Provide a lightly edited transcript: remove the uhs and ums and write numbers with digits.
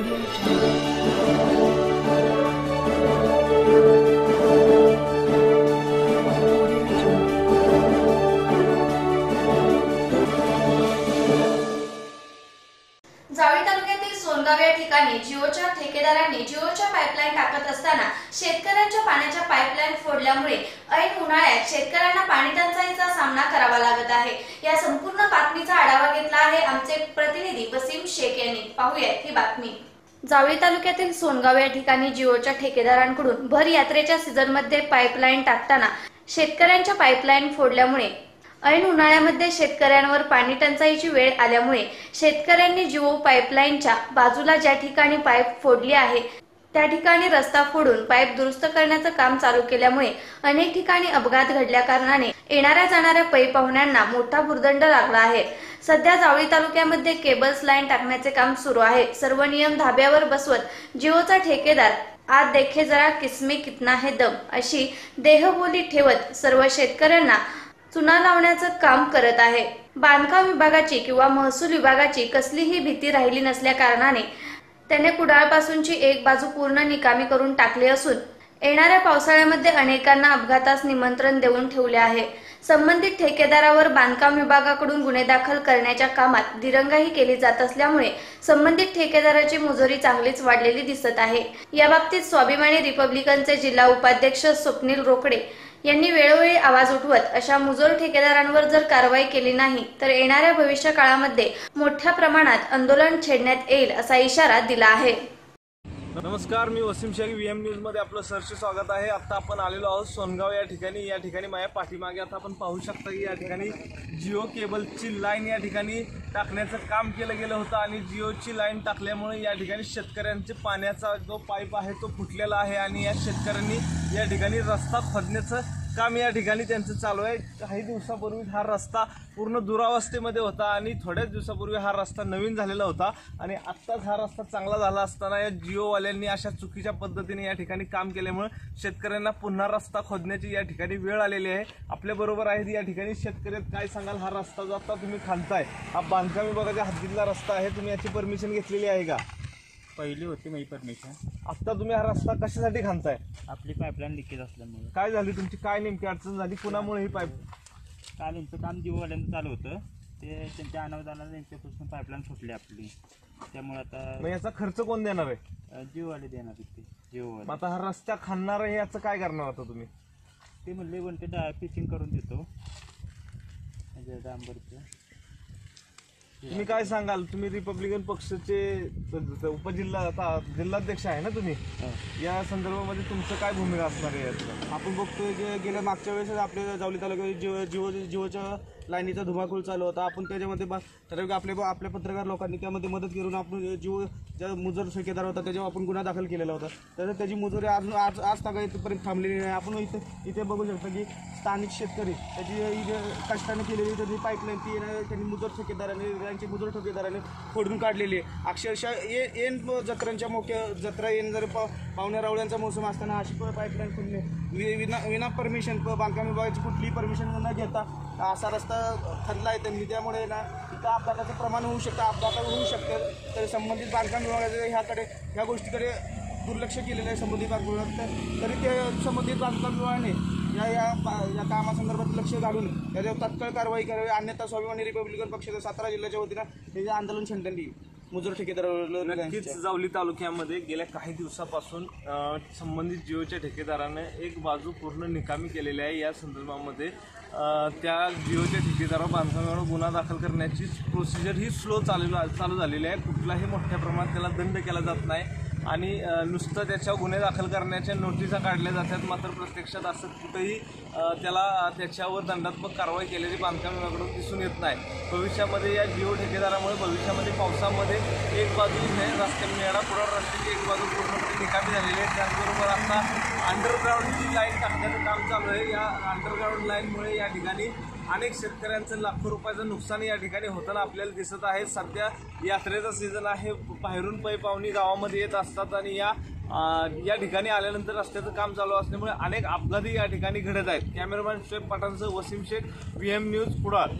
जावळी तालुक्यातील सोनगाव या ठिकाणी जिओच्या ठेकेदारांनी जिओच्या पाईपलाईन टाकत असताना शेतकऱ्यांच्या पाण्याच्या पाईपलाईन फोडल्यामुळे ऐन उन्हाळ्यात शेतकऱ्यांना पाणी टंचाईचा सामना करावा लागत आहे। या संपूर्ण बातमीचा आढावा घेतला आहे आमचे प्रतिनिधी वसीम शेख यांनी। पाहूया ही बातमी। जावळी तालुक्यातील सोनगाव या ठिकाणी जिओच्या ठेकेदारांकडून भर यात्रेच्या सीझनमध्ये पाईपलाईन टाकताना शेतकऱ्यांच्या पाईपलाईन फोडल्यामुळे ऐन उन्हाळ्यामध्ये शेतकऱ्यांवर पाणी टंचाईची वेळ आल्यामुळे शेतकऱ्यांनी जिओ पाईपलाईनच्या बाजूला ज्या ठिकाणी पाईप फोडली आहे त्या ठिकाणी रस्ता फोडून पाईप दुरुस्त करण्याचं काम चालू केल्यामुळे अनेक ठिकाणी अपघात घडल्या कारणाने येणाऱ्या जाणाऱ्या पै पाहुण्यांना मोठा भुर्दंड लागला आहे। सध्या जावळी तालुक्यामध्ये केबल्स लाईन टाकण्याचे काम सुरू आहे। सर्व नियम धाब्यावर बसवत जिओचा ठेकेदार आज देखे जरा किसमे कितना है दम अशी देहबोली ठेवत सर्व शेतकऱ्यांना चुना लावण्याचं काम करत आहे। बांधकाम विभागाची किंवा महसूल विभागाची कसलीही भीती राहिली नसल्या कारणाने त्याने कुडाळपासूनची एक बाजू पूर्ण निकामी करून टाकली असून येणाऱ्या पावसाळ्यामध्ये अनेकांना अपघातास निमंत्रण देऊन ठेवले आहे। संबंधित ठेकेदारावर बांधकाम विभागाकडून गुन्हे दाखल करण्याच्या कामात दिरंगाई केली जात असल्यामुळे संबंधित ठेकेदाराची मुजोरी चांगलीच वाढलेली दिसत आहे। या बाबतीत स्वाभिमानी रिपब्लिकनचे जिल्हा उपाध्यक्ष स्वप्नील रोकडे यांनी वेळोवेळी आवाज उठवत अशा मुजोर ठेकेदारांवर जर कारवाई केली नाही तर येणाऱ्या भविष्य काळामध्ये मोठ्या प्रमाणात आंदोलन छेडण्यात येईल असा इशारा दिला आहे। नमस्कार, मी वसीम शेख VM न्यूज मध्ये आपलं सहर्ष स्वागत आहे। आता आपण आलेलो आहोत सोनगाव या ठिकाणी। या ठिकाणी माझ्या पाठीमागे आता आपण पाहू शकता की या ठिकाणी जिओ केबलची लाईन या ठिकाणी टाकण्याचं काम केलं गेलं होतं आणि जिओची लाईन टाकल्यामुळे या ठिकाणी शेतकऱ्यांचे पाण्याचा जो पाईप आहे तो फुटलेला आहे आणि या शेतकऱ्यांनी या ठिकाणी रस्ता खोदण्याचं काम या ठिकाणी त्यांचं चालू आहे। काही दिवसापूर्वी हा रस्ता पूर्ण दुरावस्थेमध्ये होता आणि थोड्याच दिवसापूर्वी हा रस्ता नवीन झालेला होता आणि आत्ताच हा रस्ता चांगला झाला असताना या जिओवाल्यांनी अशा चुकीच्या पद्धतीने या ठिकाणी काम केल्यामुळे शेतकऱ्यांना पुन्हा रस्ता खोदण्याची या ठिकाणी वेळ आलेली आहे। आपल्या बरोबर आहेत या ठिकाणी शेतकरी। काय सांगाल, हा रस्ता जो आता तुम्ही खांदताय हा बांधकाम विभागाच्या हद्दीतला रस्ता आहे, तुम्ही याची परमिशन घेतलेली आहे का? पहिली होती माझी परमिशन। आता तुम्ही हा रस्ता कशासाठी खांदताय? आपली पाईपलाईन लिकेज असल्यामुळे। काय झाली तुमची, काय नेमकी अडचण झाली, कुणामुळे ही पाईप? कालचं काम जिओवाल्यांचं चालू होतं, ते त्यांच्या अनावधानाने त्यांच्यापासून पाईपलाईन फुटली आपली, त्यामुळे आता मग याचा खर्च कोण देणार आहे? जिओवाले देणार होते। जिओवाले आता हा रस्ता खांदणार आहे, याचं काय करणार होतं तुम्ही? ते म्हणले म्हणते पिचिंग करून देतो डांबरचं। तुम्ही काय सांगाल, तुम्ही रिपब्लिकन पक्षाचे जिल्हाध्यक्ष आहे ना तुम्ही, या संदर्भामध्ये तुमचं काय भूमिका असणार आहे? आपण बघतोय की गेल्या मागच्या वेळेस आपल्या जावळी तालुक्यात जिओच्या लाईनीचा धुमाकूळ चालू होता। आपण त्याच्यामध्ये ठराविक आपल्या पत्रकार लोकांनी त्यामध्ये मदत करून आपण जिओ ज्या मुजोर ठेकेदार होता त्याच्यावर आपण गुन्हा दाखल केलेला होता। तर त्याची मुजोरी आज तागायतपर्यंत थांबलेली नाही। आपण इथे बघू शकता की स्थानिक शेतकरी त्याची कष्टाने केलेली त्याची पाईपलाईन ती त्यांनी मुजोर ठेकेदाराने त्यांची मुजोर ठेकेदाराने फोडून काढलेली आहे। अक्षरशः येन जत्रांच्या मोठ्या जत्रा येण जर पाहुण्या रावळ्यांचा मोसम असताना अशी पाईपलाईन खोदणे विना परमिशन बांधकाम विभागाची कुठलीही परमिशन न घेता असा रस्ता खणला आहे त्यांनी, त्यामुळे ना इथं अपघाताचं प्रमाण होऊ शकतं, अपघात होऊ शकते। तर संबंधित बांधकाम विभागाचे ह्या गोष्टीकडे दुर्लक्ष केलेलं आहे संबंधित बांधकाम विभाग। तरी ते संबंधित बांधकाम विभागाने या कामासंदर्भात लक्ष घालून याच्यावर तात्काळ कारवाई करावी, अन्यथा स्वाभिमानी रिपब्लिकन पक्षाच्या 17 जिल्ह्याच्या वतीनं हे आंदोलन छेडण्यात येईल। मुजोर ठेकेदार नक्कीच जावली तालुक्यामध्ये गेल्या काही दिवसापासून संबंधित जिओच्या ठेकेदाराने एक बाजू पूर्ण निकामी केलेली आहे। या संदर्भामध्ये त्या जिओच्या ठेकेदारावर बांधकामावर गुन्हा दाखल करण्याची प्रोसिजर ही स्लो चालू झालेली आहे। कुठलाही मोठ्या प्रमाणात त्याला दंड केला जात नाही आणि नुसतं त्याच्यावर गुन्हे दाखल करण्याच्या नोटिसा काढल्या जातात, मात्र प्रत्यक्षात असं कुठेही त्याच्यावर दंडात्मक कारवाई केलेली बांधकाम विभागाकडून दिसून येत नाही। भविष्यामध्ये या जिओ ठेकेदारामुळे भविष्यामध्ये पावसामध्ये एक बाजू रस्त्याने पुढे रस्त्याची एक बाजू पूर्णपणे निकामी झालेली आहे। त्याचबरोबर आता अंडरग्राऊंडची लाईन टाकण्याचं काम चालू आहे। या अंडरग्राऊंड लाईनमुळे या ठिकाणी अनेक शेतकऱ्यांचं लाखो रुपयाचं नुकसान या ठिकाणी होताना आपल्याला दिसत आहे। सध्या यात्रेचा सीझन आहे, बाहेरून पै पाहुणी गावामध्ये येत असतात आणि या ठिकाणी आल्यानंतर रस्त्याचं काम चालू असल्यामुळे अनेक अपघातही या ठिकाणी घडत आहेत। कॅमेरामॅन शुएब पठाणसह वसीम शेख VM न्यूज कुडाळ।